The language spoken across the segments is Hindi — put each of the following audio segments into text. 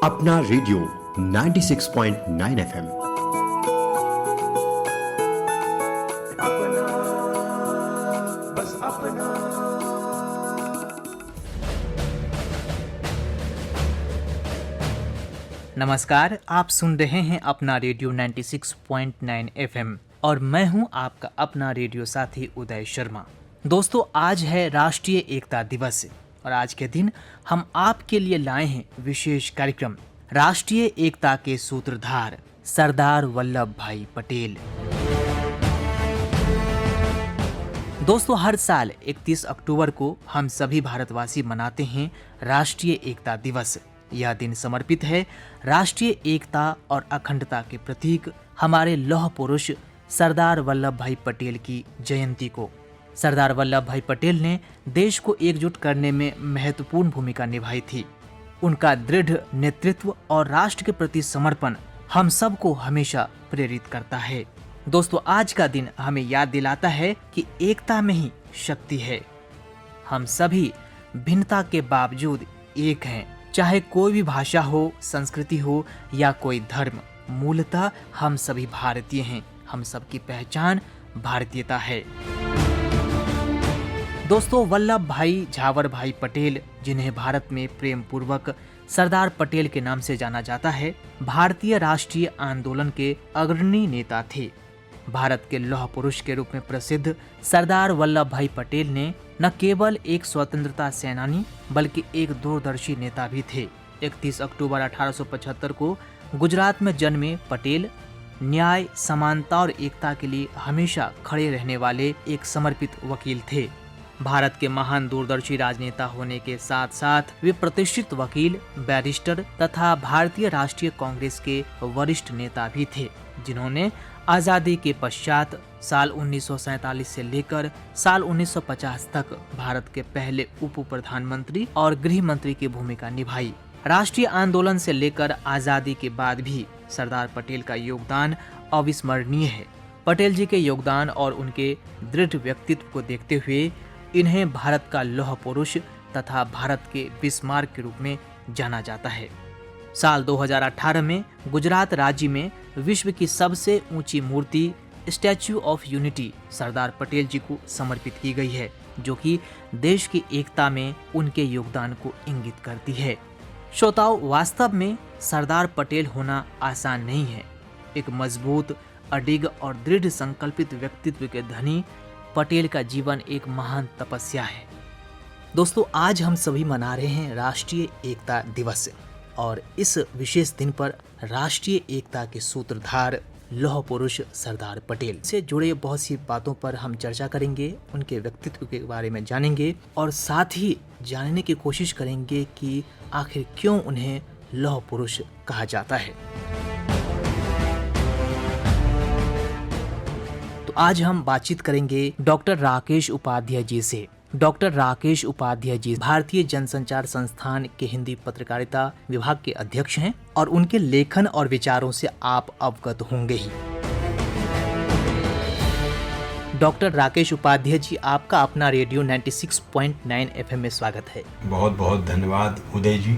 अपना रेडियो 96.9 एफएम। अपना, बस अपना। नमस्कार, आप सुन रहे हैं अपना रेडियो 96.9 एफएम और मैं हूं आपका अपना रेडियो साथी उदय शर्मा। दोस्तों, आज है राष्ट्रीय एकता दिवस और आज के दिन हम आपके लिए लाए हैं विशेष कार्यक्रम राष्ट्रीय एकता के सूत्रधार सरदार वल्लभ भाई पटेल। दोस्तों, हर साल 31 अक्टूबर को हम सभी भारतवासी मनाते हैं राष्ट्रीय एकता दिवस। यह दिन समर्पित है राष्ट्रीय एकता और अखंडता के प्रतीक हमारे लौह पुरुष सरदार वल्लभ भाई पटेल की जयंती को। सरदार वल्लभ भाई पटेल ने देश को एकजुट करने में महत्वपूर्ण भूमिका निभाई थी। उनका दृढ़ नेतृत्व और राष्ट्र के प्रति समर्पण हम सबको हमेशा प्रेरित करता है। दोस्तों, आज का दिन हमें याद दिलाता है कि एकता में ही शक्ति है। हम सभी भिन्नता के बावजूद एक हैं, चाहे कोई भी भाषा हो, संस्कृति हो या कोई धर्म। मूलतः हम सभी भारतीय हैं, हम सबकी पहचान भारतीयता है। दोस्तों, वल्लभ भाई झावर भाई पटेल, जिन्हें भारत में प्रेम पूर्वक सरदार पटेल के नाम से जाना जाता है, भारतीय राष्ट्रीय आंदोलन के अग्रणी नेता थे। भारत के लौह पुरुष के रूप में प्रसिद्ध सरदार वल्लभ भाई पटेल ने न केवल एक स्वतंत्रता सेनानी बल्कि एक दूरदर्शी नेता भी थे। 31 अक्टूबर 1875 को गुजरात में जन्मे पटेल न्याय, समानता और एकता के लिए हमेशा खड़े रहने वाले एक समर्पित वकील थे। भारत के महान दूरदर्शी राजनेता होने के साथ साथ वे प्रतिष्ठित वकील, बैरिस्टर तथा भारतीय राष्ट्रीय कांग्रेस के वरिष्ठ नेता भी थे, जिन्होंने आजादी के पश्चात साल 1947 से लेकर साल 1950 तक भारत के पहले उप प्रधानमंत्री और गृह मंत्री की भूमिका निभाई। राष्ट्रीय आंदोलन से लेकर आजादी के बाद भी सरदार पटेल का योगदान अविस्मरणीय है। पटेल जी के योगदान और उनके दृढ़ व्यक्तित्व को देखते हुए इन्हें भारत का लौह पुरुष तथा भारत के बिस्मार्क के रूप में जाना जाता है। साल 2018 में गुजरात राज्य में विश्व की सबसे ऊंची मूर्ति statue of unity Sardar Patel जी को समर्पित की गई है, जो कि देश की एकता में उनके योगदान को इंगित करती है। श्रोताओं, वास्तव में सरदार पटेल होना आसान नहीं है। एक मजबूत, अडिग और दृढ़ संकल्पित व्यक्तित्व के धनी पटेल का जीवन एक महान तपस्या है। दोस्तों, आज हम सभी मना रहे हैं राष्ट्रीय एकता दिवस और इस विशेष दिन पर राष्ट्रीय एकता के सूत्रधार लौह पुरुष सरदार पटेल से जुड़े बहुत सी बातों पर हम चर्चा करेंगे, उनके व्यक्तित्व के बारे में जानेंगे और साथ ही जानने की कोशिश करेंगे कि आखिर क्यों उन्हें लौह पुरुष कहा जाता है। तो आज हम बातचीत करेंगे डॉक्टर राकेश उपाध्याय जी से। डॉक्टर राकेश उपाध्याय जी भारतीय जनसंचार संस्थान के हिंदी पत्रकारिता विभाग के अध्यक्ष हैं और उनके लेखन और विचारों से आप अवगत होंगे ही। डॉक्टर राकेश उपाध्याय जी, आपका अपना रेडियो 96.9 एफएम में स्वागत है। बहुत बहुत धन्यवाद उदय जी,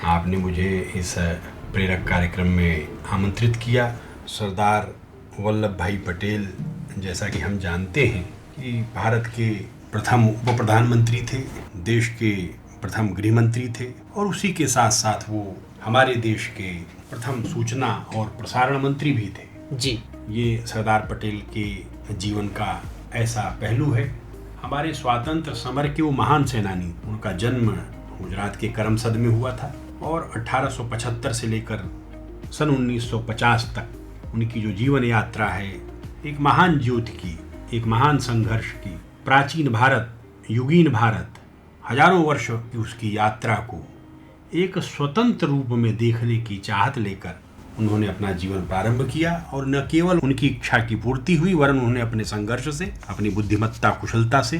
आपने मुझे इस प्रेरक कार्यक्रम में आमंत्रित किया। सरदार वल्लभ भाई पटेल, जैसा कि हम जानते हैं कि भारत के प्रथम उप प्रधानमंत्री थे, देश के प्रथम गृह मंत्री थे और उसी के साथ साथ वो हमारे देश के प्रथम सूचना और प्रसारण मंत्री भी थे जी। ये सरदार पटेल के जीवन का ऐसा पहलू है। हमारे स्वातंत्र समर के वो महान सेनानी, उनका जन्म गुजरात के करमसद में हुआ था और 1875 से लेकर सन 1950 तक उनकी जो जीवन यात्रा है, एक महान ज्योति की, एक महान संघर्ष की, प्राचीन भारत, युगीन भारत, हजारों वर्ष की उसकी यात्रा को एक स्वतंत्र रूप में देखने की चाहत लेकर उन्होंने अपना जीवन प्रारंभ किया। और न केवल उनकी इच्छा की पूर्ति हुई, वरन उन्होंने अपने संघर्ष से, अपनी बुद्धिमत्ता, कुशलता से,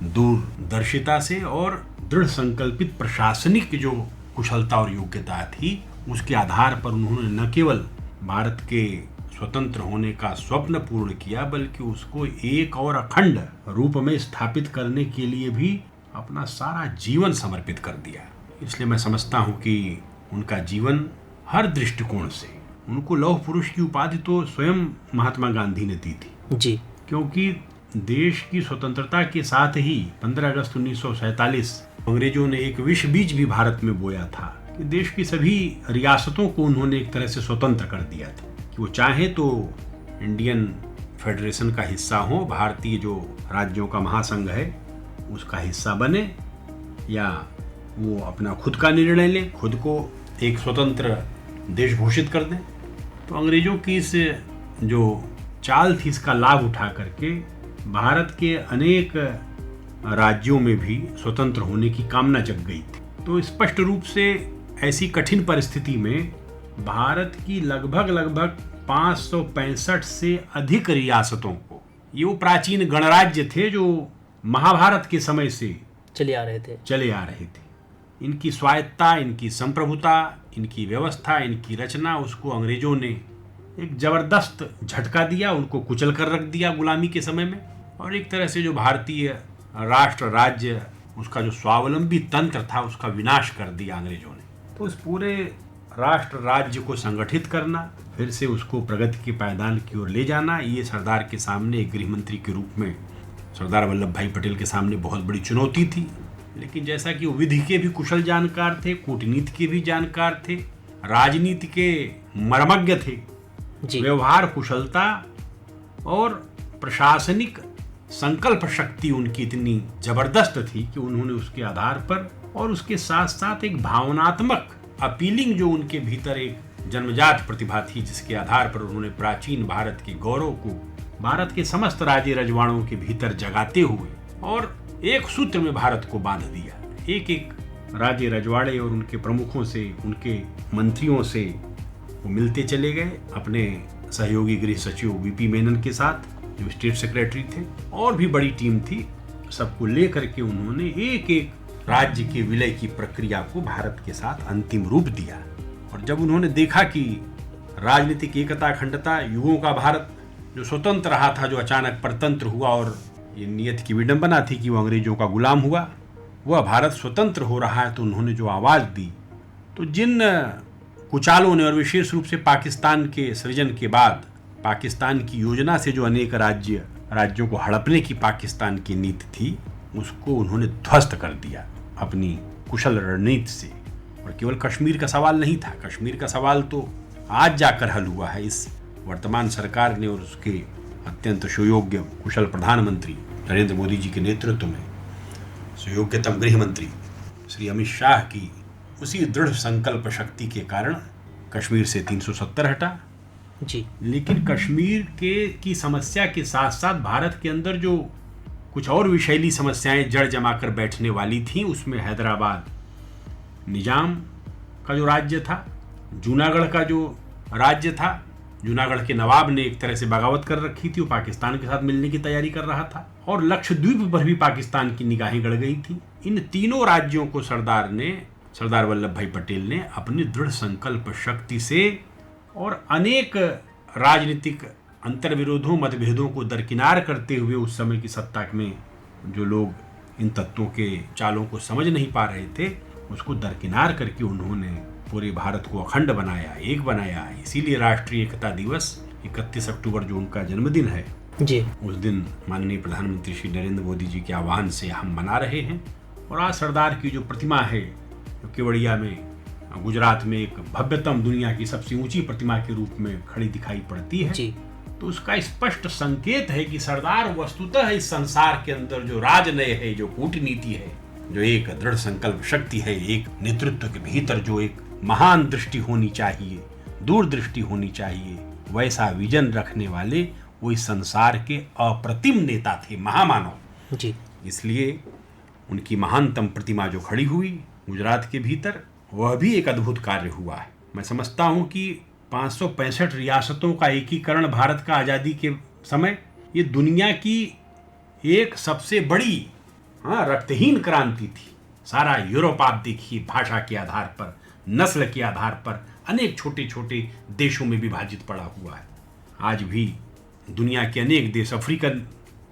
दूरदर्शिता से और दृढ़ संकल्पित प्रशासनिक जो कुशलता और योग्यता थी, उसके आधार पर उन्होंने न केवल भारत के स्वतंत्र होने का स्वप्न पूर्ण किया, बल्कि उसको एक और अखंड रूप में स्थापित करने के लिए भी अपना सारा जीवन समर्पित कर दिया। इसलिए मैं समझता हूँ कि उनका जीवन हर दृष्टिकोण से, उनको लौह पुरुष की उपाधि तो स्वयं महात्मा गांधी ने दी थी जी। क्योंकि देश की स्वतंत्रता के साथ ही 15 अगस्त 1947 अंग्रेजों ने एक विष बीज भी भारत में बोया था कि देश की सभी रियासतों को उन्होंने एक तरह से स्वतंत्र कर दिया था कि वो चाहे तो इंडियन फेडरेशन का हिस्सा हो, भारतीय जो राज्यों का महासंघ है उसका हिस्सा बने, या वो अपना खुद का निर्णय लें, खुद को एक स्वतंत्र देश घोषित कर दें। तो अंग्रेजों की इस जो चाल थी इसका लाभ उठा करके भारत के अनेक राज्यों में भी स्वतंत्र होने की कामना जग गई थी। तो स्पष्ट रूप से ऐसी कठिन परिस्थिति में भारत की लगभग 565 से अधिक रियासतों को, ये वो प्राचीन गणराज्य थे जो महाभारत के समय से चले आ रहे थे। इनकी स्वायत्ता, इनकी संप्रभुता, इनकी व्यवस्था, इनकी रचना, उसको अंग्रेजों ने एक जबरदस्त झटका दिया, उनको कुचल कर रख दिया गुलामी के समय में। और एक तरह से जो भारतीय राष्ट्र राज्य, उसका जो स्वावलंबी तंत्र था, उसका विनाश कर दिया अंग्रेजों ने। तो इस पूरे राष्ट्र राज्य को संगठित करना, फिर से उसको प्रगति के पायदान की ओर ले जाना, ये सरदार के सामने एक गृह मंत्री के रूप में सरदार वल्लभ भाई पटेल के सामने बहुत बड़ी चुनौती थी। लेकिन जैसा कि वो विधि के भी कुशल जानकार थे, कूटनीति के भी जानकार थे, राजनीति के मर्मज्ञ थे, व्यवहार कुशलता और प्रशासनिक संकल्प शक्ति उनकी इतनी जबरदस्त थी कि उन्होंने उसके आधार पर और उसके साथ साथ एक भावनात्मक अपीलिंग जो उनके भीतर एक जन्मजात प्रतिभा थी, जिसके आधार पर उन्होंने प्राचीन भारत के गौरव को भारत के समस्त राज्य रजवाड़ों के भीतर जगाते हुए और एक सूत्र में भारत को बांध दिया। एक एक राज्य रजवाड़े और उनके प्रमुखों से, उनके मंत्रियों से वो मिलते चले गए, अपने सहयोगी गृह सचिव वीपी मेनन के साथ जो स्टेट सेक्रेटरी थे, और भी बड़ी टीम थी। सबको लेकर के उन्होंने एक एक राज्य के विलय की प्रक्रिया को भारत के साथ अंतिम रूप दिया। और जब उन्होंने देखा कि राजनीतिक एकता अखंडता, युगों का भारत जो स्वतंत्र रहा था, जो अचानक परतंत्र हुआ और ये नियत की विडंबना थी कि वो अंग्रेजों का गुलाम हुआ, वह भारत स्वतंत्र हो रहा है, तो उन्होंने जो आवाज़ दी, तो जिन कुचालों ने, और विशेष रूप से पाकिस्तान के सृजन के बाद पाकिस्तान की योजना से जो अनेक राज्यों को हड़पने की पाकिस्तान की नीति थी, उसको उन्होंने ध्वस्त कर दिया अपनी कुशल रणनीति से। और केवल कश्मीर का सवाल नहीं था, कश्मीर का सवाल तो आज जाकर हल हुआ है इस वर्तमान सरकार ने और उसके अत्यंत सुयोग्य कुशल प्रधानमंत्री नरेंद्र मोदी जी के नेतृत्व में सुयोग्यतम गृह मंत्री श्री अमित शाह की उसी दृढ़ संकल्प शक्ति के कारण कश्मीर से 370 हटा जी। लेकिन कश्मीर की समस्या के साथ साथ भारत के अंदर जो कुछ और विषैली समस्याएं जड़ जमा कर बैठने वाली थीं, उसमें हैदराबाद निजाम का जो राज्य था, जूनागढ़ का जो राज्य था, जूनागढ़ के नवाब ने एक तरह से बगावत कर रखी थी, वो पाकिस्तान के साथ मिलने की तैयारी कर रहा था, और लक्षद्वीप पर भी पाकिस्तान की निगाहें गड़ गई थी। इन तीनों राज्यों को सरदार वल्लभ भाई पटेल ने अपनी दृढ़ संकल्प शक्ति से और अनेक राजनीतिक अंतर्विरोधों, मतभेदों को दरकिनार करते हुए, उस समय की सत्ता में जो लोग इन तत्वों के चालों को समझ नहीं पा रहे थे, उसको दरकिनार करके उन्होंने पूरे भारत को अखंड बनाया, एक बनाया। इसीलिए राष्ट्रीय एकता दिवस 31 अक्टूबर जो उनका जन्मदिन है जी, उस दिन माननीय प्रधानमंत्री श्री नरेंद्र मोदी जी के आह्वान से हम मना रहे हैं। और आज सरदार की जो प्रतिमा है, जो केवड़िया में गुजरात में एक भव्यतम, दुनिया की सबसे ऊंची प्रतिमा के रूप में खड़ी दिखाई पड़ती है जी। तो उसका स्पष्ट संकेत है कि सरदार वस्तुतः इस संसार के अंदर जो राजनय है, जो कूटनीति है, जो एक दृढ़ संकल्प शक्ति है, एक नेतृत्व के भीतर जो एक महान दृष्टि होनी चाहिए, दूरदृष्टि होनी चाहिए, वैसा विजन रखने वाले वो इस संसार के अप्रतिम नेता थे, महामानव जी। इसलिए उनकी महानतम प्रतिमा जो खड़ी हुई गुजरात के भीतर, वह भी एक अद्भुत कार्य हुआ है। मैं समझता हूँ कि 565 रियासतों का एकीकरण भारत का आज़ादी के समय, ये दुनिया की एक सबसे बड़ी रक्तहीन क्रांति थी। सारा यूरोप आप देखिए, भाषा के आधार पर, नस्ल के आधार पर अनेक छोटे छोटे देशों में विभाजित पड़ा हुआ है। आज भी दुनिया के अनेक देश, अफ्रीकन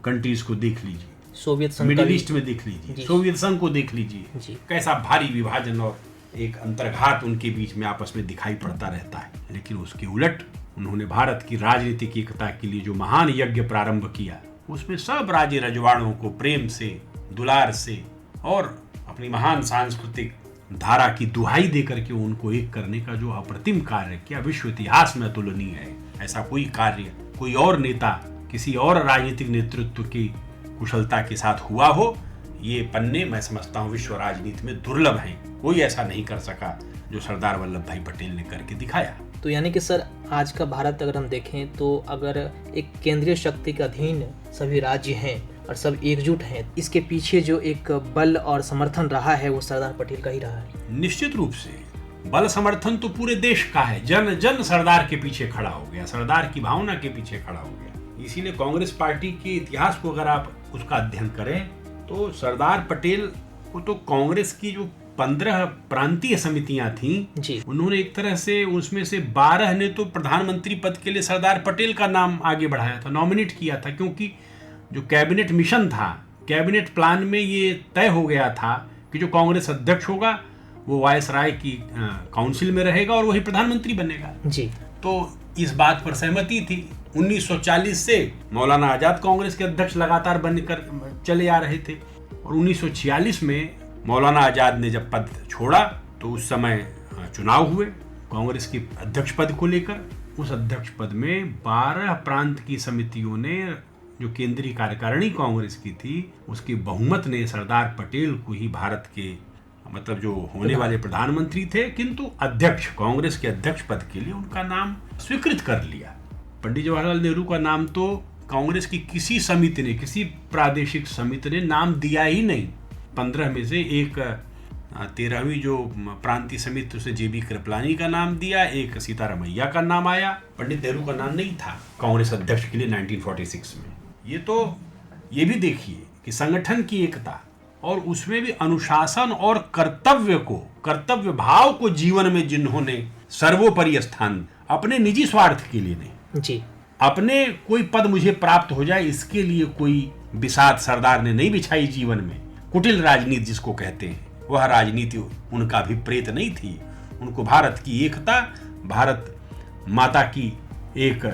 कंट्रीज को देख लीजिए, सोवियत संघ, मिडिल ईस्ट में देख लीजिए, सोवियत संघ को देख लीजिए, कैसा भारी विभाजन और एक अंतर्घात उनके बीच में आपस में दिखाई पड़ता रहता है। लेकिन उसके उलट उन्होंने भारत की राजनीतिक एकता के लिए जो महान यज्ञ प्रारंभ किया, उसमें सब राज्य रजवाड़ों को प्रेम से, दुलार से और अपनी महान सांस्कृतिक धारा की दुहाई देकर के उनको एक करने का जो अप्रतिम कार्य किया, विश्व इतिहास में अतुलनीय है। ऐसा कोई कार्य कोई और नेता किसी और राजनीतिक नेतृत्व की कुशलता के साथ हुआ हो, ये पन्ने मैं समझता हूँ विश्व राजनीति में दुर्लभ हैं। कोई ऐसा नहीं कर सका जो सरदार वल्लभ भाई पटेल ने करके दिखाया। तो यानी कि सर, आज का भारत अगर हम देखें तो अगर एक केंद्रीय शक्ति के अधीन सभी राज्य हैं और सब एकजुट हैं, इसके पीछे जो एक बल और समर्थन रहा है वो सरदार पटेल का ही रहा है। निश्चित रूप से बल समर्थन तो पूरे देश का है। जन जन सरदार के पीछे खड़ा हो गया, सरदार की भावना के पीछे खड़ा हो गया। इसीलिए कांग्रेस पार्टी के इतिहास को अगर आप उसका अध्ययन करें तो सरदार पटेल को तो कांग्रेस की जो 15 प्रांतीय समितियां थीं जी, उन्होंने एक तरह से उसमें से 12 ने तो प्रधानमंत्री पद के लिए सरदार पटेल का नाम आगे बढ़ाया था, नॉमिनेट किया था। क्योंकि जो कैबिनेट मिशन था, कैबिनेट प्लान में ये तय हो गया था कि जो कांग्रेस अध्यक्ष होगा वो वायसराय की काउंसिल में रहेगा और वही प्रधानमंत्री बनेगा जी। तो इस बात पर सहमति थी। 1940 से मौलाना आजाद कांग्रेस के अध्यक्ष लगातार बनकर चले आ रहे थे और 1946 में मौलाना आजाद ने जब पद छोड़ा तो उस समय चुनाव हुए कांग्रेस के अध्यक्ष पद को लेकर। उस अध्यक्ष पद में 12 प्रांत की समितियों ने, जो केंद्रीय कार्यकारिणी कांग्रेस की थी, उसके बहुमत ने सरदार पटेल को ही भारत के मतलब जो होने वाले प्रधानमंत्री थे, किंतु अध्यक्ष, कांग्रेस के अध्यक्ष पद के लिए उनका नाम स्वीकृत कर लिया। पंडित जवाहरलाल नेहरू का नाम तो कांग्रेस की किसी समिति ने, किसी प्रादेशिक समिति ने नाम दिया ही नहीं। 15 में से एक 13वीं जो प्रांतीय समिति, उसे जेबी कृपलानी का नाम दिया, एक सीतारामैया का नाम आया, पंडित नेहरू का नाम नहीं था कांग्रेस अध्यक्ष के लिए 1946 में। ये भी देखिए कि संगठन की एकता और उसमें भी अनुशासन और कर्तव्य भाव को जीवन में जिन्होंने सर्वोपरि स्थान, अपने निजी स्वार्थ के लिए नहीं जी, अपने कोई पद मुझे प्राप्त हो जाए इसके लिए कोई बिसात सरदार ने नहीं बिछाई जीवन में। कुटिल राजनीति जिसको कहते हैं, वह राजनीति उनका भी प्रेत नहीं थी। उनको भारत की एकता, भारत माता की एक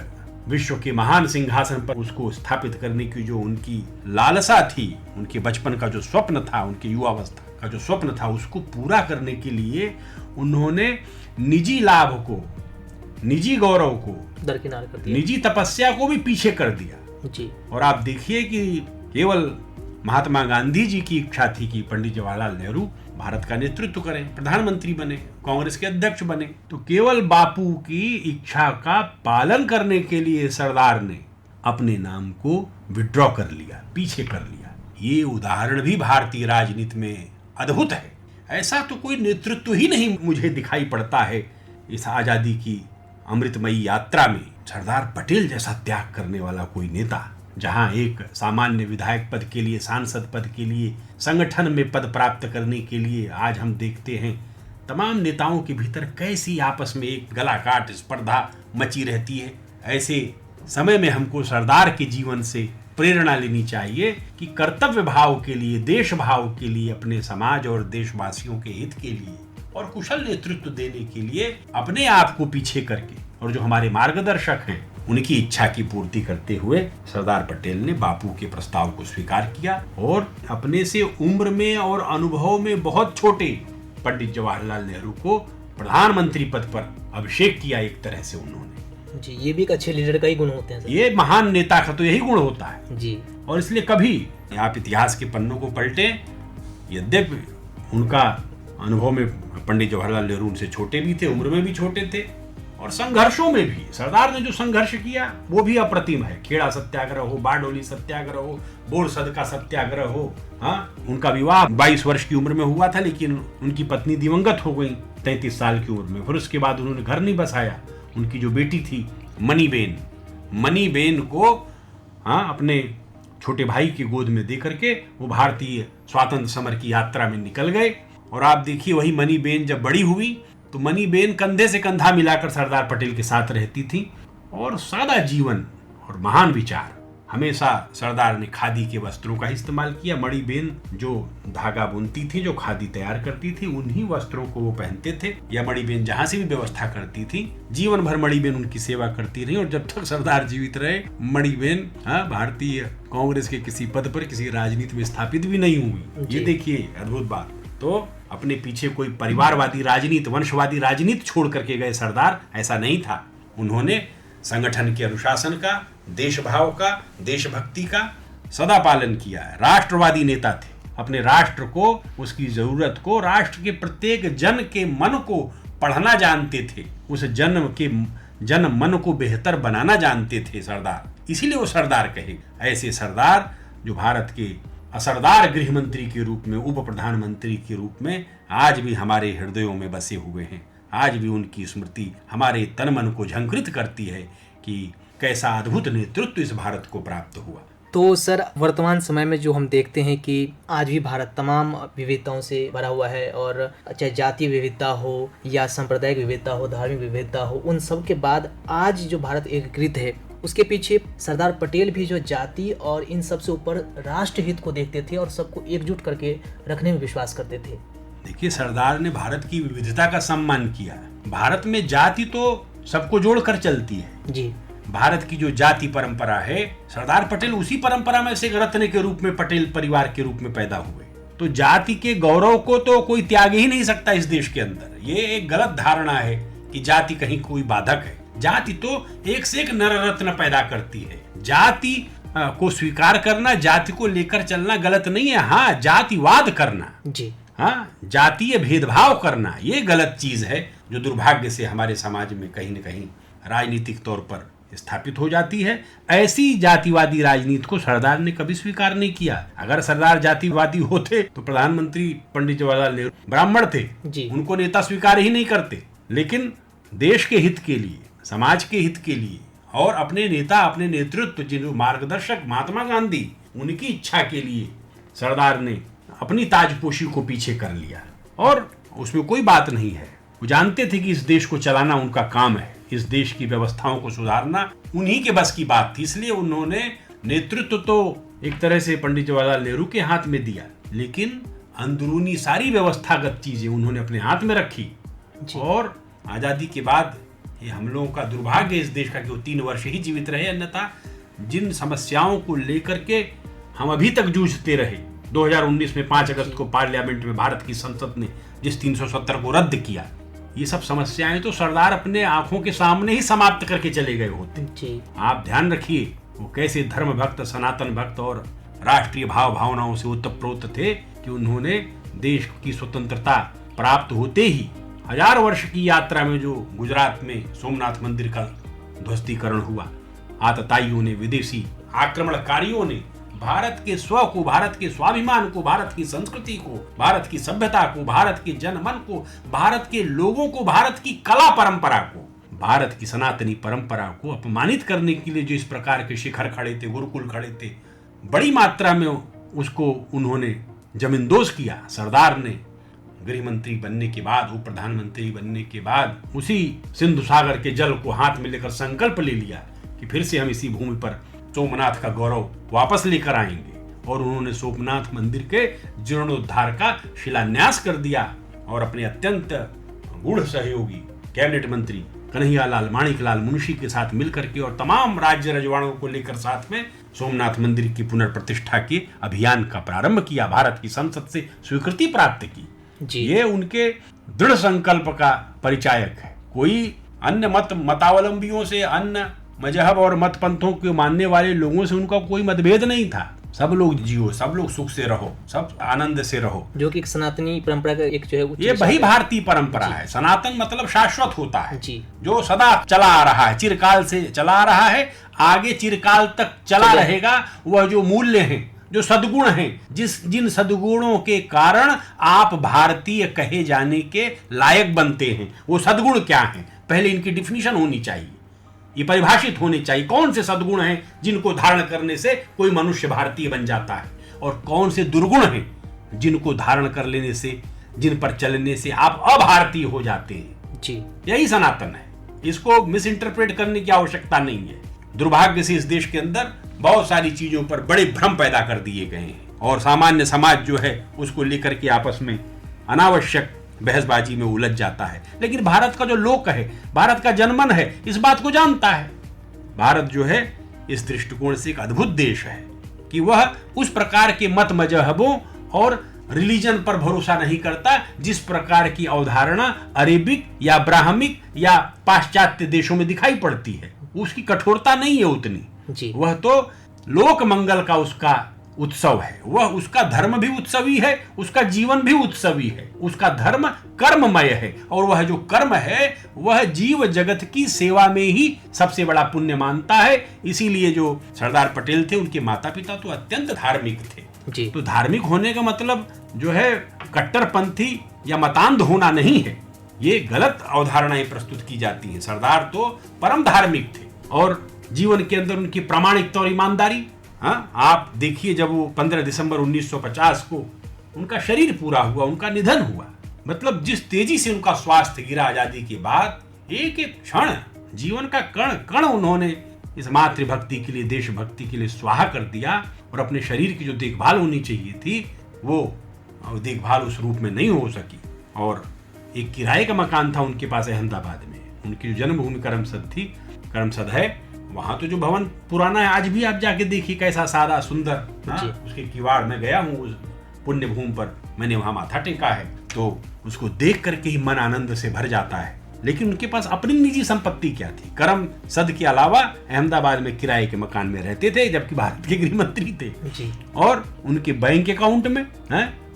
विश्व के महान सिंहासन पर उसको स्थापित करने की जो उनकी लालसा थी, उनके बचपन का जो स्वप्न था, उनकी युवावस्था का जो स्वप्न था, उसको पूरा करने के लिए उन्होंने निजी लाभ को, निजी गौरव को दरकिनार कर दिया, निजी तपस्या को भी पीछे कर दिया जी। और आप देखिए कि केवल महात्मा गांधी जी की इच्छा थी कि पंडित जवाहरलाल नेहरू भारत का नेतृत्व करें, प्रधानमंत्री बने, कांग्रेस के अध्यक्ष बने। तो केवल बापू की इच्छा का पालन करने के लिए सरदार ने अपने नाम को विड्रॉ कर लिया, पीछे कर लिया। ये उदाहरण भी भारतीय राजनीति में अद्भुत है। ऐसा तो कोई नेतृत्व ही नहीं मुझे दिखाई पड़ता है इस आजादी की अमृतमयी यात्रा में। सरदार पटेल जैसा त्याग करने वाला कोई नेता, जहां एक सामान्य विधायक पद के लिए, सांसद पद के लिए, संगठन में पद प्राप्त करने के लिए आज हम देखते हैं तमाम नेताओं के भीतर कैसी आपस में एक गलाकाट स्पर्धा मची रहती है। ऐसे समय में हमको सरदार के जीवन से प्रेरणा लेनी चाहिए कि कर्तव्य भाव के लिए, देश भाव के लिए, अपने समाज और देशवासियों के हित के लिए और कुशल नेतृत्व देने के लिए अपने आप को पीछे करके, और जो हमारे मार्गदर्शक हैं उनकी इच्छा की पूर्ति करते हुए सरदार पटेल ने बापू के प्रस्ताव को स्वीकार किया और अपने से उम्र में और अनुभव में बहुत छोटे पंडित जवाहरलाल नेहरू को प्रधानमंत्री पद पर अभिषेक किया। एक तरह से उन्होंने जी, ये भी एक अच्छे लीडर का ही गुण होते हैं सर। ये महान नेता का तो यही गुण होता है जी। और इसलिए कभी आप इतिहास के पन्नों को पलटें, यद्यपि उनका अनुभव में पंडित जवाहरलाल नेहरू उनसे छोटे भी थे, उम्र में भी छोटे थे, और संघर्षों में भी सरदार ने जो संघर्ष किया वो भी अप्रतिम है। खेड़ा सत्याग्रह हो, बारडोली सत्याग्रह हो, बोरसद का सत्याग्रह हो। हाँ, उनका विवाह 22 वर्ष की उम्र में हुआ था, लेकिन उनकी पत्नी दिवंगत हो गई 33 साल की उम्र में। फिर उसके बाद उन्होंने घर नहीं बसाया। उनकी जो बेटी थी मणिबेन को अपने छोटे भाई की गोद में दे करके वो भारतीय स्वातंत्र समर की यात्रा में निकल गए। और आप देखिए, वही मणिबेन जब बड़ी हुई तो मणिबेन कंधे से कंधा मिलाकर सरदार पटेल के साथ रहती थी और सादा जीवन और महान विचार हमेशा सरदार ने खादी के वस्त्रों का इस्तेमाल किया। मणिबेन जो धागा बुनती थी, जो खादी तैयार करती थी, उन्हीं वस्त्रों को वो पहनते थे, या मणिबेन जहां से भी व्यवस्था करती थी, जीवन भर मणिबेन उनकी सेवा करती रही। और जब तक सरदार जीवित रहे, मणिबेन भारतीय कांग्रेस के किसी पद पर, किसी राजनीति में स्थापित भी नहीं हुई। ये देखिए अद्भुत बात। तो अपने पीछे कोई परिवारवादी राजनीति, वंशवादी राजनीति छोड़ करके गए सरदार, ऐसा नहीं था। उन्होंने संगठन के अनुशासन का, देशभाव का, देशभक्ति का सदा पालन किया है। राष्ट्रवादी नेता थे। अपने राष्ट्र को, उसकी जरूरत को, राष्ट्र के प्रत्येक जन के मन को पढ़ना जानते थे। उस जन मन को बेहतर बनाना जानते थे सरदार। इसीलिए वो सरदार कहे। ऐसे सरदार जो भारत के असरदार गृह मंत्री के रूप में, उप प्रधानमंत्री के रूप में आज भी हमारे हृदयों में बसे हुए हैं। आज भी उनकी स्मृति हमारे तन मन को झंकृत करती है कि कैसा अद्भुत नेतृत्व इस भारत को प्राप्त हुआ। तो सर, वर्तमान समय में जो हम देखते हैं कि आज भी भारत तमाम विविधताओं से भरा हुआ है, और चाहे जातीय विविधता हो या सांप्रदायिक विविधता हो, धार्मिक विविधता हो, उन सब के बाद आज जो भारत एकीकृत है, उसके पीछे सरदार पटेल भी जो जाति और इन सब से ऊपर राष्ट्र हित को देखते थे और सबको एकजुट करके रखने में विश्वास करते थे। देखिए, सरदार ने भारत की विविधता का सम्मान किया। भारत में जाति तो सबको जोड़कर चलती है जी। भारत की जो जाति परंपरा है, सरदार पटेल उसी परंपरा में से एक रत्न के रूप में, पटेल परिवार के रूप में पैदा हुए। तो जाति के गौरव को तो कोई त्याग ही नहीं सकता इस देश के अंदर। ये एक गलत धारणा है कि जाति कहीं कोई बाधक है। जाति तो एक से एक नर रत्न पैदा करती है। जाति को स्वीकार करना, जाति को लेकर चलना गलत नहीं है। हाँ, जातिवाद करना जी, हाँ, जातीय भेदभाव करना, ये गलत चीज है, जो दुर्भाग्य से हमारे समाज में कहीं न कहीं राजनीतिक तौर पर स्थापित हो जाती है। ऐसी जातिवादी राजनीति को सरदार ने कभी स्वीकार नहीं किया। अगर सरदार जातिवादी होते तो प्रधानमंत्री पंडित जवाहरलाल नेहरू ब्राह्मण थे जी। उनको नेता स्वीकार ही नहीं करते। लेकिन देश के हित के लिए, समाज के हित के लिए, और अपने नेता, अपने नेतृत्व, जिन मार्गदर्शक महात्मा गांधी, उनकी इच्छा के लिए सरदार ने अपनी ताजपोशी को पीछे कर लिया। और उसमें कोई बात नहीं है। वो जानते थे कि इस देश को चलाना उनका काम है, इस देश की व्यवस्थाओं को सुधारना उन्हीं के बस की बात थी। इसलिए उन्होंने नेतृत्व तो एक तरह से पंडित जवाहरलाल नेहरू के हाथ में दिया, लेकिन अंदरूनी सारी व्यवस्थागत चीजें उन्होंने अपने हाथ में रखी। और आजादी के बाद ये हम लोगों का दुर्भाग्य इस देश का कि वो 3 वर्ष ही जीवित रहे, अन्यथा जिन समस्याओं को लेकर के हम अभी तक जूझते रहे। 2019 में 5 अगस्त को पार्लियामेंट में भारत की संसद ने जिस 370 को रद्द किया, ये सब समस्याएं तो सरदार अपने आंखों के सामने ही समाप्त करके चले गए होते जी। आप ध्यान रखिए वो कैसे धर्म भक्त, सनातन भक्त और राष्ट्रीय भाव भावनाओं से ओतप्रोत थे कि उन्होंने देश की स्वतंत्रता प्राप्त होते ही 1000 वर्ष की यात्रा में जो गुजरात में सोमनाथ मंदिर का ध्वस्तीकरण हुआ, आतताइयों ने, विदेशी आक्रमणकारियों ने भारत के स्व को, भारत के स्वाभिमान को, भारत की संस्कृति को, भारत की सभ्यता को, भारत के जनमन को, भारत के लोगों को, भारत की कला परंपरा को, भारत की सनातनी परंपरा को अपमानित करने के लिए जो इस प्रकार के शिखर खड़े थे, गुरुकुल खड़े थे, बड़ी मात्रा में उसको उन्होंने जमींदोज किया। सरदार ने गृह मंत्री बनने के बाद, उप प्रधानमंत्री बनने के बाद उसी सिंधु सागर के जल को हाथ में लेकर संकल्प ले लिया कि फिर से हम इसी भूमि पर सोमनाथ का गौरव वापस लेकर आएंगे। और उन्होंने सोमनाथ मंदिर के जीर्णोद्धार का शिलान्यास कर दिया और अपने अत्यंत गूढ़ सहयोगी कैबिनेट मंत्री कन्हैयालाल माणिकलाल मुंशी के साथ मिलकर के और तमाम राज्य रजवाड़ों को लेकर साथ में सोमनाथ मंदिर की पुनर्प्रतिष्ठा के अभियान का प्रारंभ किया। भारत की संसद से स्वीकृति प्राप्त की जी। ये उनके दृढ़ संकल्प का परिचायक है। कोई अन्य मतावलंबियों से, अन्य मजहब और मत पंथों के मानने वाले लोगों से उनका कोई मतभेद नहीं था। सब लोग जियो, सब लोग सुख से रहो, सब आनंद से रहो, जो कि सनातनी परंपरा का एक जो है ये वही भारतीय परंपरा है। सनातन मतलब शाश्वत होता है जी, जो सदा चला आ रहा है, चिरकाल से चला आ रहा है, आगे चिरकाल तक चला रहेगा। वह जो मूल्य हैं, जो सद्गुण हैं, जिन सद्गुणों के कारण आप भारतीय कहे जाने के लायक बनते हैं, वो सद्गुण क्या हैं, पहले इनकी डिफिनीशन होनी चाहिए, ये परिभाषित होने चाहिए। कौन से सद्गुण हैं जिनको धारण करने से कोई मनुष्य भारतीय बन जाता है, और कौन से दुर्गुण हैं जिनको धारण कर लेने से, जिन पर चलने से आप अभारतीय हो जाते हैं जी। यही सनातन है, इसको मिस इंटरप्रेट करने की आवश्यकता नहीं है। दुर्भाग्य से इस देश के अंदर बहुत सारी चीजों पर बड़े भ्रम पैदा कर दिए गए हैं और सामान्य समाज जो है उसको लेकर के आपस में अनावश्यक बहसबाजी में उलझ जाता है। लेकिन भारत का जो लोक है, भारत का जनमन है, इस बात को जानता है। भारत जो है इस दृष्टिकोण से एक अद्भुत देश है कि वह उस प्रकार के मत मजहबों और रिलीजन पर भरोसा नहीं करता जिस प्रकार की अवधारणा अरेबिक या ब्राह्मिक या पाश्चात्य देशों में दिखाई पड़ती है। उसकी कठोरता नहीं है उतनी जी। वह तो लोक मंगल का उसका उत्सव है। वह उसका धर्म भी उत्सवी है, उसका जीवन भी उत्सवी है। उसका धर्म कर्ममय है और वह जो कर्म है वह जीव जगत की सेवा में ही सबसे बड़ा पुण्य मानता है। इसीलिए जो सरदार पटेल थे उनके माता पिता तो अत्यंत धार्मिक थे जी। तो धार्मिक होने का मतलब जो है कट्टरपंथी या मतांध होना नहीं है। ये गलत अवधारणाएं प्रस्तुत की जाती हैं। सरदार तो परम धार्मिक थे और जीवन के अंदर उनकी प्रामाणिकता और ईमानदारी। हाँ, आप देखिए जब वो 15 दिसंबर 1950 को उनका शरीर पूरा हुआ, उनका निधन हुआ, मतलब जिस तेजी से उनका स्वास्थ्य गिरा आजादी के बाद, एक एक क्षण जीवन का कण कण उन्होंने इस मातृभक्ति के लिए, देशभक्ति के लिए स्वाहा कर दिया और अपने शरीर की जो देखभाल होनी चाहिए थी वो देखभाल उस रूप में नहीं हो सकी। और एक किराए का मकान था उनके पास अहमदाबाद में, उनकी जो जन्मभूमि करमसद थी, करमसद है, वहां तो जो भवन पुराना है आज भी आप जाके देखिए कैसा सादा सुंदर। उसके किवाड़ में गया हूँ, उस पुण्य भूमि पर मैंने वहां माथा टेका है, तो उसको देख करके ही मन आनंद से भर जाता है। लेकिन उनके पास अपनी निजी संपत्ति क्या थी? करमसद के अलावा अहमदाबाद में किराए के मकान में रहते थे, जबकि भारत के गृह मंत्री थे जी। और उनके बैंक अकाउंट में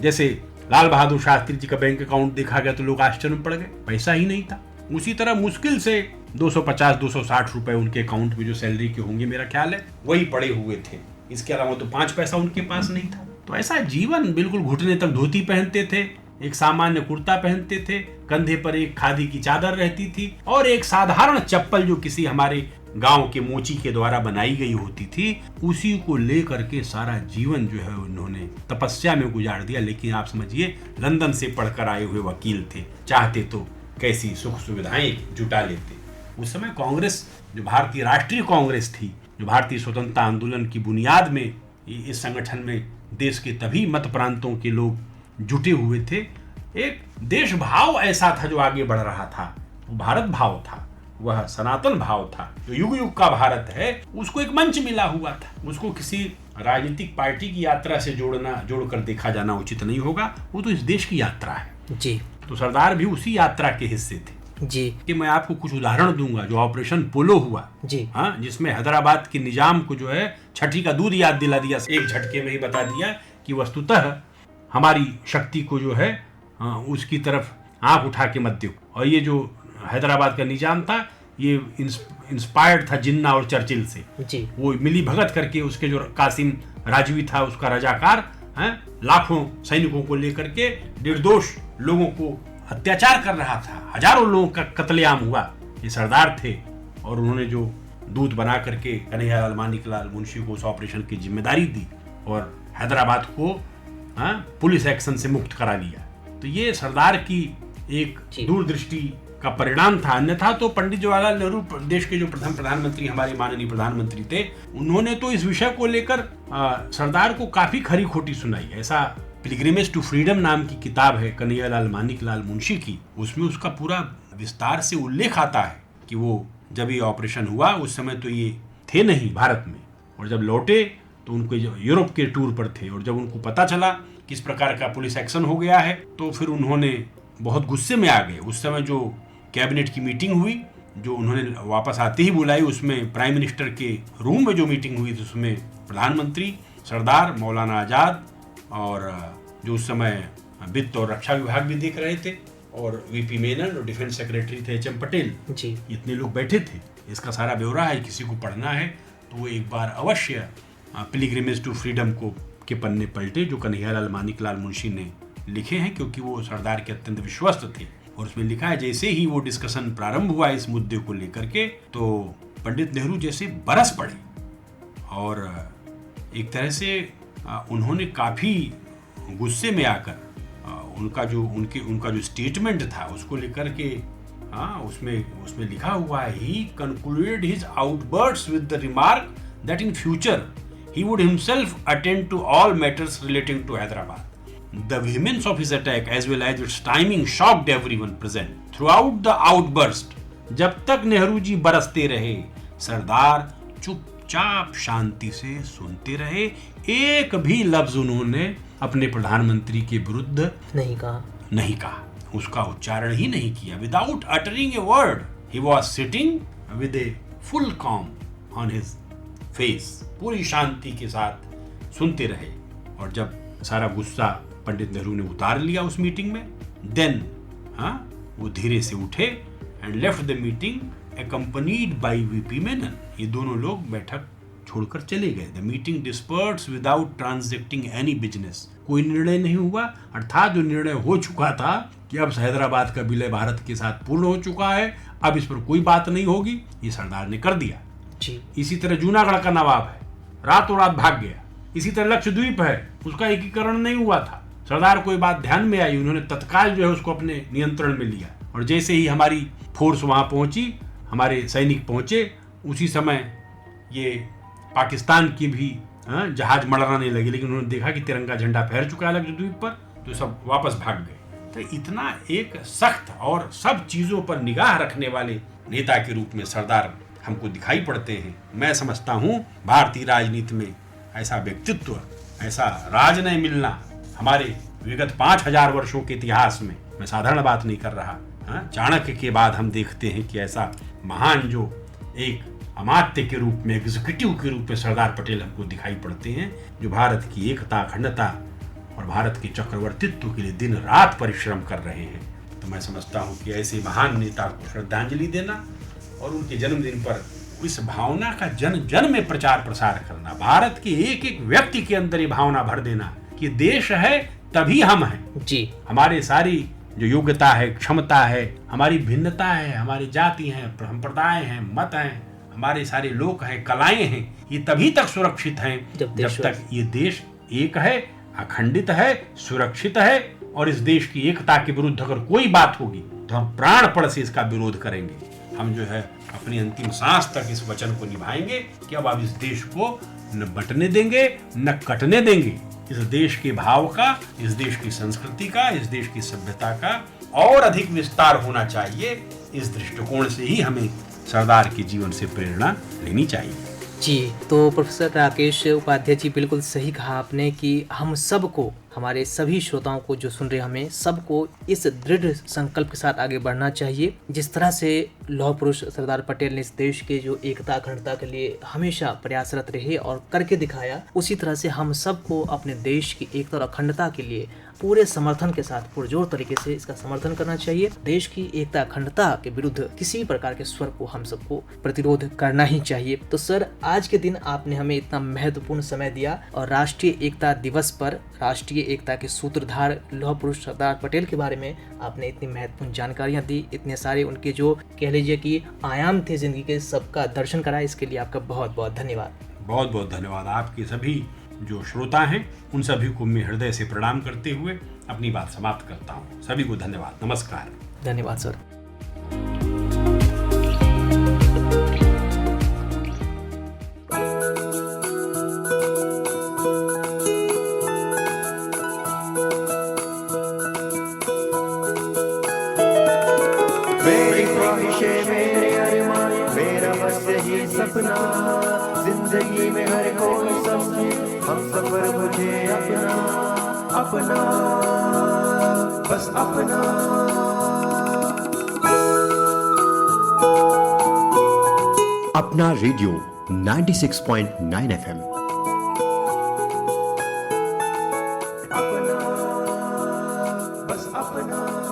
जैसे लाल बहादुर शास्त्री जी का बैंक अकाउंट देखा गया तो लोग आश्चर्य में पड़ गए, पैसा ही नहीं था। उसी तरह मुश्किल से 250-260 रुपए उनके अकाउंट में जो सैलरी के होंगे मेरा ख्याल है वही पड़े हुए थे। इसके अलावा तो 5 पैसा उनके पास नहीं था। तो ऐसा जीवन, बिल्कुल घुटने तक धोती पहनते थे, एक सामान्य कुर्ता पहनते थे, कंधे पर एक खादी की चादर रहती थी और एक साधारण चप्पल जो किसी हमारे गांव के मोची के द्वारा बनाई गई होती थी, उसी को लेकर के सारा जीवन जो है उन्होंने तपस्या में गुजार दिया। लेकिन आप समझिए लंदन से पढ़कर आए हुए वकील थे, चाहते तो कैसी सुख सुविधाएं जुटा लेते। उस समय कांग्रेस, जो भारतीय राष्ट्रीय कांग्रेस थी, जो भारतीय स्वतंत्रता आंदोलन की बुनियाद में इस संगठन में देश के तभी मत प्रांतों के लोग जुटे हुए थे, एक देश भाव ऐसा था जो आगे बढ़ रहा था। वो भारत भाव था, वह सनातन भाव था, जो युग युग का भारत है, उसको एक मंच मिला हुआ था। उसको किसी राजनीतिक पार्टी की यात्रा से जोड़कर देखा जाना उचित नहीं होगा। वो तो इस देश की यात्रा है जी। तो सरदार भी उसी यात्रा के हिस्से थे जी। कि मैं आपको कुछ उदाहरण दूंगा। जो ऑपरेशन पोलो हुआ जी, हाँ, जिसमें हैदराबाद के निजाम को जो है छठी का दूध याद दिला दिया, एक झटके में ही बता दिया कि वस्तुतः हमारी शक्ति को जो है उसकी तरफ आंख उठा के मत देखो। और ये जो हैदराबाद का निजाम था ये इंस्पायर्ड था जिन्ना और चर्चिल से जी। वो मिली भगत करके उसके जो कासिम राजवी था उसका रजाकार लाखों सैनिकों को लेकर के निर्दोष लोगों को अत्याचार कर रहा था। हजारों लोगों का कत्लेआम हुआ। ये सरदार थे और उन्होंने जो दूत बना करके कन्हैयालाल मानिकलाल मुंशी को उस ऑपरेशन की जिम्मेदारी दी और हैदराबाद को पुलिस एक्शन से मुक्त करा लिया। तो ये सरदार की एक दूरदृष्टि का परिणाम था। अन्यथा तो पंडित जवाहरलाल नेहरू देश के जो प्रथम प्रधानमंत्री, हमारे माननीय प्रधानमंत्री थे, उन्होंने तो इस विषय को लेकर सरदार को काफी खरी खोटी सुनाई। ऐसा पिलग्रिमेज टू फ्रीडम नाम की किताब है कन्हैयालाल मानिकलाल मुंशी की, उसमें उसका पूरा विस्तार से उल्लेख आता है कि वो जब ये ऑपरेशन हुआ उस समय तो ये थे नहीं भारत में, और जब लौटे तो उनको यूरोप के टूर पर थे, और जब उनको पता चला किस प्रकार का पुलिस एक्शन हो गया है तो फिर उन्होंने बहुत गुस्से में आ गए। उस समय जो कैबिनेट की मीटिंग हुई, जो उन्होंने वापस आते ही बुलाई, उसमें प्राइम मिनिस्टर के रूम में जो मीटिंग हुई थी उसमें प्रधानमंत्री, सरदार, मौलाना आजाद और जो उस समय वित्त और रक्षा विभाग भी देख रहे थे, और वीपी मेनन और डिफेंस सेक्रेटरी थे एच.एम. पटेल जी, इतने लोग बैठे थे। इसका सारा ब्यौरा है, किसी को पढ़ना है तो वो एक बार अवश्य पिलग्रिमेज टू फ्रीडम के पन्ने पलटे जो कन्हैयालाल मानिकलाल मुंशी ने लिखे हैं, क्योंकि वो सरदार के अत्यंत विश्वस्त थे। और उसमें लिखा है जैसे ही वो डिस्कशन प्रारंभ हुआ इस मुद्दे को लेकर के तो पंडित नेहरू जैसे बरस पड़े और एक तरह से उन्होंने काफ़ी गुस्से में आकर उनका जो स्टेटमेंट था उसको लेकर के हाँ, उसमें लिखा हुआ है, he concluded his outbursts with the remark that in future he would himself attend to all matters relating to Hyderabad. The vehemence of his attack as well as its timing shocked everyone present. Throughout the outburst, जब तक नेहरू जी बरसते रहे, सरदार चुपचाप शांति से सुनते रहे। एक भी लफ्ज उन्होंने अपने प्रधानमंत्री के विरुद्ध नहीं कहा, उसका उच्चारण ही नहीं किया। Without uttering a word he was sitting with a full com on his face. पूरी शांति के साथ सुनते रहे, और जब सारा गुस्सा पंडित नेहरू ने उतार लिया उस मीटिंग में, देन वो धीरे से उठे and left the meeting accompanied by VP Menon. ये दोनों लोग बैठक छोड़कर चले गए। The meeting disperse without transacting any business. कोई निर्णय नहीं हुआ, अर्थात जो निर्णय हो चुका था कि अब हैदराबाद का विलय भारत के साथ पूर्ण हो चुका है, अब इस पर कोई बात नहीं होगी, ये सरदार ने कर दिया जी। इसी तरह जूनागढ़ का नवाब है, रातों रात भाग गया। इसी तरह लक्षद्वीप है, उसका एकीकरण नहीं हुआ था। सरदार कोई बात ध्यान में आई, उन्होंने तत्काल जो है उसको अपने नियंत्रण में लिया, और जैसे ही हमारी फोर्स वहां पहुंची, हमारे सैनिक पहुंचे, उसी समय ये पाकिस्तान की भी जहाज मड़राने लगे, लेकिन उन्होंने देखा कि तिरंगा झंडा फहर चुका है लक्षद्वीप पर, तो सब वापस भाग गए। तो इतना एक सख्त और सब चीजों पर निगाह रखने वाले नेता के रूप में सरदार हमको दिखाई पड़ते हैं। मैं समझता हूँ भारतीय राजनीति में ऐसा व्यक्तित्व, ऐसा राजनय मिलना हमारे विगत 5000 वर्षों के इतिहास में, मैं साधारण बात नहीं कर रहा, चाणक्य के बाद हम देखते हैं कि ऐसा महान जो एक अमात्य के रूप में, एग्जीक्यूटिव के रूप में सरदार पटेल हमको दिखाई पड़ते हैं, जो भारत की एकता, अखंडता और भारत के चक्रवर्तित्व के लिए दिन रात परिश्रम कर रहे हैं। तो मैं समझता हूँ कि ऐसे महान नेता को श्रद्धांजलि देना और उनके जन्मदिन पर इस भावना का जन जन में प्रचार प्रसार करना, भारत के एक एक व्यक्ति के अंदर ये भावना भर देना कि देश है तभी हम हैं जी। हमारे सारी जो योग्यता है, क्षमता है, हमारी भिन्नता है, हमारी जाति हैं, संप्रदाय हैं, मत हैं, हमारे सारे लोग हैं, कलाएं हैं, ये तभी तक सुरक्षित हैं जब तक ये देश एक है, अखंडित है, सुरक्षित है। और इस देश की एकता के विरुद्ध अगर कोई बात होगी तो हम प्राणपण से इसका विरोध करेंगे। हम जो है अपनी अंतिम सांस तक इस वचन को निभाएंगे कि अब इस देश को न बंटने देंगे न कटने देंगे। इस देश के भाव का, इस देश की संस्कृति का, इस देश की सभ्यता का और अधिक विस्तार होना चाहिए। इस दृष्टिकोण से ही हमें सरदार के जीवन से प्रेरणा लेनी चाहिए जी। तो प्रोफेसर राकेश उपाध्याय जी, बिल्कुल सही कहा आपने कि हम सबको, हमारे सभी श्रोताओं को जो सुन रहे, हमें सबको इस दृढ़ संकल्प के साथ आगे बढ़ना चाहिए। जिस तरह से लौह पुरुष सरदार पटेल ने इस देश के जो एकता अखंडता के लिए हमेशा प्रयासरत रहे और करके दिखाया, उसी तरह से हम सबको अपने देश की एकता और अखंडता के लिए पूरे समर्थन के साथ पुरजोर तरीके से इसका समर्थन करना चाहिए। देश की एकता अखंडता के विरुद्ध किसी प्रकार के स्वर को हम सबको प्रतिरोध करना ही चाहिए। तो सर, आज के दिन आपने हमें इतना महत्वपूर्ण समय दिया और राष्ट्रीय एकता दिवस पर राष्ट्रीय एकता के सूत्रधार लौह पुरुष सरदार पटेल के बारे में आपने इतनी महत्वपूर्ण जानकारियां दी, इतने सारे उनके जो कह लीजिए कि आयाम थे जिंदगी के, सबका दर्शन कराया, इसके लिए आपका बहुत बहुत धन्यवाद। बहुत बहुत धन्यवाद। आपके सभी जो श्रोता हैं उन सभी को मैं हृदय से प्रणाम करते हुए अपनी बात समाप्त करता हूँ। सभी को धन्यवाद। नमस्कार। धन्यवाद सर। मेरी ख्वाहिशें, मेरे अरमान, मेरा बस यही सपना, जिंदगी में हर कोई समझे हम सफर मुझे अपना, अपना, बस अपना। अपना रेडियो 96.9 FM। अपना, बस अपना।